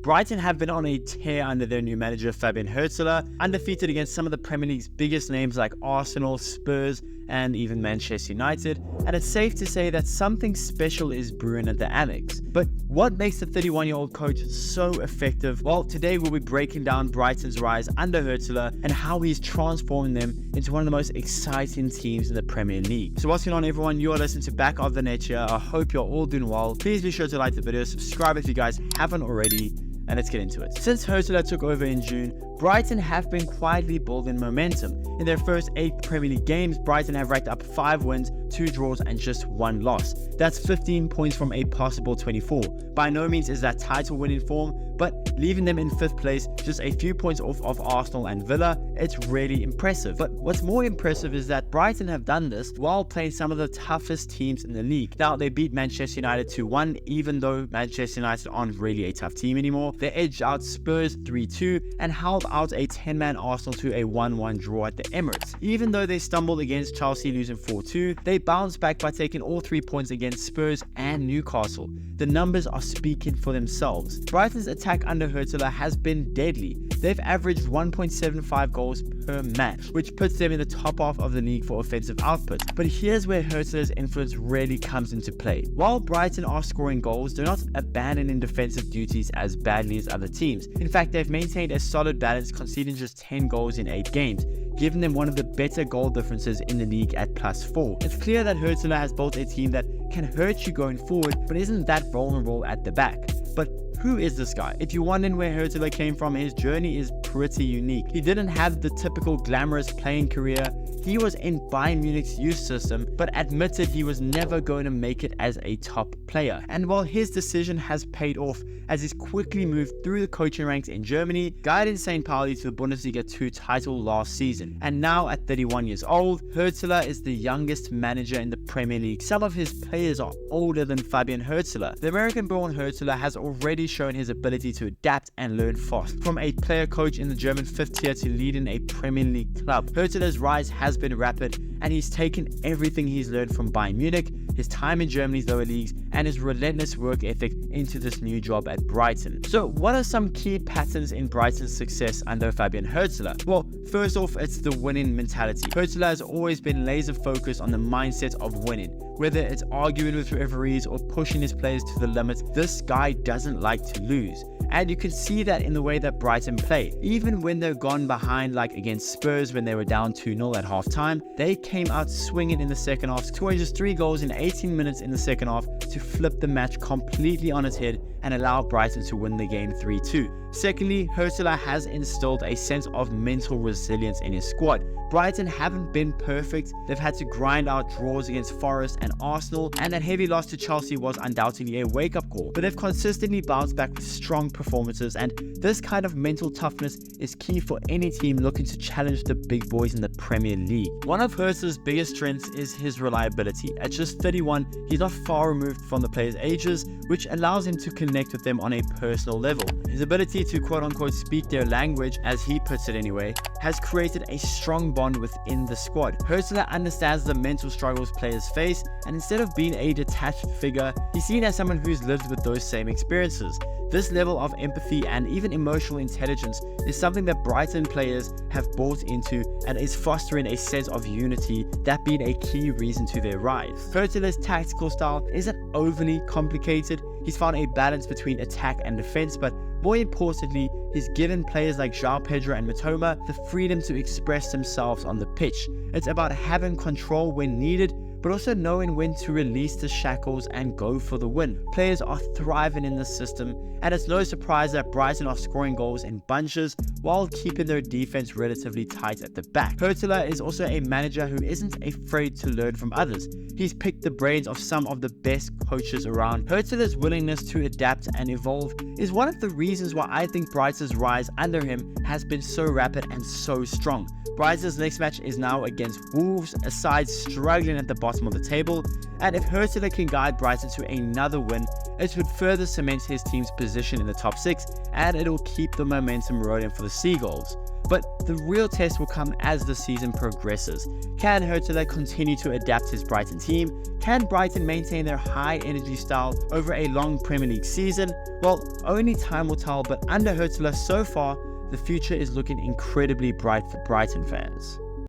Brighton have been on a tear under their new manager Fabian Hurzeler, undefeated against some of the Premier League's biggest names like Arsenal, Spurs, and even Manchester United, and it's safe to say that something special is brewing at the Annex. But what makes the 31-year-old coach so effective? Well, today we'll be breaking down Brighton's rise under Hurzeler and how he's transforming them into one of the most exciting teams in the Premier League. So what's going on, everyone? You are listening to Back of the Net here. I hope you're all doing well. Please be sure to like the video, subscribe if you guys haven't already, and let's get into it. Since Hurzeler took over in June, Brighton have been quietly building momentum. In their first 8 Premier League games, Brighton have racked up 5 wins, 2 draws and just 1 loss. That's 15 points from a possible 24. By no means is that title winning form, but leaving them in 5th place, just a few points off of Arsenal and Villa, it's really impressive. But what's more impressive is that Brighton have done this while playing some of the toughest teams in the league. Now, they beat Manchester United 2-1, even though Manchester United aren't really a tough team anymore. They edged out Spurs 3-2 and held out a 10-man Arsenal to a 1-1 draw at the Emirates. Even though they stumbled against Chelsea losing 4-2, they bounced back by taking all 3 points against Spurs and Newcastle. The numbers are speaking for themselves. Brighton's attack under Hurzeler has been deadly. They've averaged 1.75 goals per match, which puts them in the top half of the league for offensive output. But here's where Hurzeler's influence really comes into play. While Brighton are scoring goals, they're not abandoning defensive duties as badly as other teams. In fact, they've maintained a solid balance, conceding just 10 goals in 8 games, giving them one of the better goal differences in the league at +4. It's clear that Hurzeler has built a team that can hurt you going forward, but isn't that vulnerable at the back. But who is this guy? If you're wondering where Hurzeler came from, his journey is pretty unique. He didn't have the typical glamorous playing career. He was in Bayern Munich's youth system, but admitted he was never going to make it as a top player. And while his decision has paid off, as he's quickly moved through the coaching ranks in Germany, guiding St. Pauli to the Bundesliga 2 title last season. And now at 31 years old, Hurzeler is the youngest manager in the Premier League. Some of his players are older than Fabian Hurzeler. The American-born Hurzeler has already shown his ability to adapt and learn fast. From a player coach in the German 5th tier to leading a Premier League club, Hurzeler's rise has been rapid, and he's taken everything he's learned from Bayern Munich, his time in Germany's lower leagues, and his relentless work ethic into this new job at Brighton. So what are some key patterns in Brighton's success under Fabian Hurzeler? Well, first off, it's the winning mentality. Hurzeler has always been laser focused on the mindset of winning. Whether it's arguing with referees or pushing his players to the limit, this guy doesn't like to lose. And you can see that in the way that Brighton play. Even when they're gone behind, like against Spurs when they were down 2-0 at halftime, they came out swinging in the second half, scoring just 3 goals in 18 minutes in the second half to flip the match completely on its head and allow Brighton to win the game 3-2. Secondly, Hurzeler has instilled a sense of mental resilience in his squad. Brighton haven't been perfect. They've had to grind out draws against Forest and Arsenal, and that heavy loss to Chelsea was undoubtedly a wake-up call. But they've consistently bounced back with strong performances, and this kind of mental toughness is key for any team looking to challenge the big boys in the Premier League. One of Hurzeler's biggest strengths is his reliability. At just 31, he's not far removed from the players' ages, which allows him to connect with them on a personal level. His ability to quote-unquote speak their language, as he puts it anyway, has created a strong bond within the squad. Hurzeler understands the mental struggles players face, and instead of being a detached figure, he's seen as someone who's lived with those same experiences. This level of empathy and even emotional intelligence is something that Brighton players have bought into and is fostering a sense of unity, that being a key reason to their rise. Hurzeler's tactical style isn't overly complicated. He's found a balance between attack and defense, but more importantly, he's given players like João Pedro and Mitoma the freedom to express themselves on the pitch. It's about having control when needed, but also knowing when to release the shackles and go for the win. Players are thriving in this system, and it's no surprise that Brighton are scoring goals in bunches while keeping their defense relatively tight at the back. Hurzeler is also a manager who isn't afraid to learn from others. He's picked the brains of some of the best coaches around. Hurzeler's willingness to adapt and evolve is one of the reasons why I think Brighton's rise under him has been so rapid and so strong. Brighton's next match is now against Wolves, a side struggling at the bottom of the table, and if Hurzeler can guide Brighton to another win, it would further cement his team's position in the top 6, and it will keep the momentum rolling for the Seagulls. But the real test will come as the season progresses. Can Hurzeler continue to adapt his Brighton team? Can Brighton maintain their high energy style over a long Premier League season? Well, only time will tell, but under Hurzeler so far, the future is looking incredibly bright for Brighton fans.